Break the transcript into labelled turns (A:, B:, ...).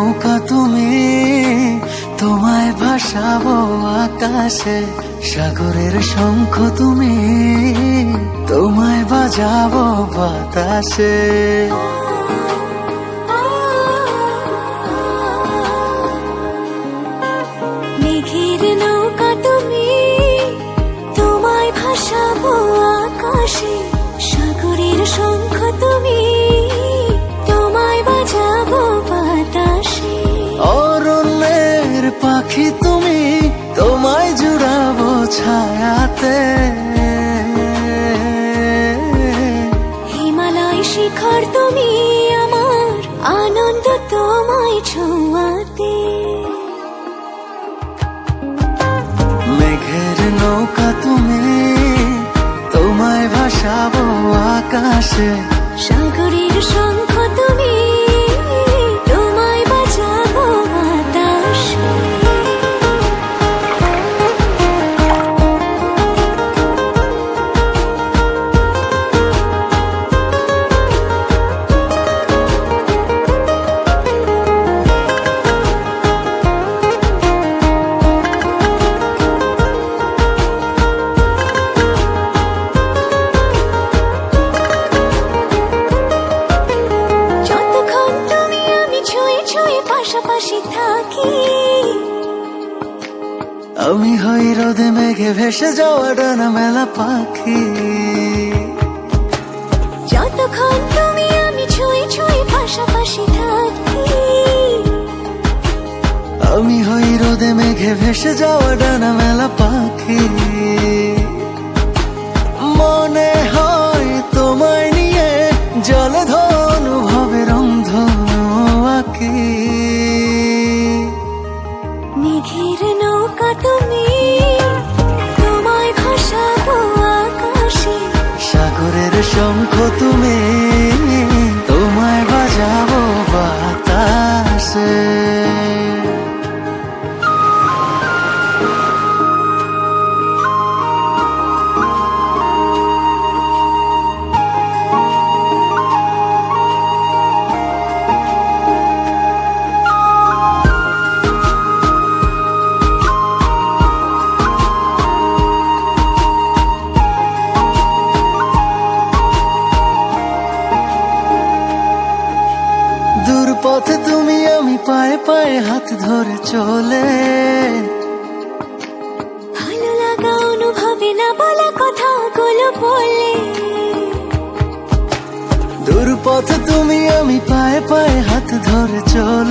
A: নৌকা তুমি, তোমায় ভাসাবো আকাশে। সাগরের শঙ্খ তুমি, তোমায় বাজাবো বাতাসে।
B: মেঘের নৌকা তুমি, তোমায় ভাসাবো আকাশে। সাগরের শঙ্খ তুমি, তোমায় বাজাবো বাতাসে।
A: অরণ্যের পাখি তুমি, তোমায় জুড়াবো ছায়াতে।
B: হিমালয় শিখর তুমি, আমার আনন্দ তোমায় ছোঁয়াতে।
A: মেঘের নৌকা তুমি, তোমায় ভাসাবো আকাশে।
B: সাগরের শঙ্খ তুমি, তোমায় বাজাবো বাতাসে। যতক্ষণ তুমি আমি ছুঁয়ে ছুঁয়ে পাশাপাশি থাকি,
A: আমি হই রোদে মেঘে ভেসে যাওয়া ডানা মেলা পাখি।
B: যতক্ষণ তুমি আমি ছুঁয়ে ছুঁয়ে পাশাপাশি থাকি,
A: আমি হই রোদে মেঘে ভেসে যাওয়া ডানা মেলা পাখি। মনে হয় তোমায় নিয়ে জলে অনুভবের রংধনু আঁকি।
B: মেঘের নৌকা তুমি, তোমায় ভাসাবো আকাশে।
A: সাগরের শঙ্খ তুমি, তোমায় বাজাবো বাতাসে। দূর পথে তুমি আমি পায়ে পায়ে হাত ধরে চলে।
B: ভালো লাগা অনুভবে না বলা কথাগুলো বলে।
A: দূর পথে তুমি আমি পায়ে পায়ে হাত ধরে চলে।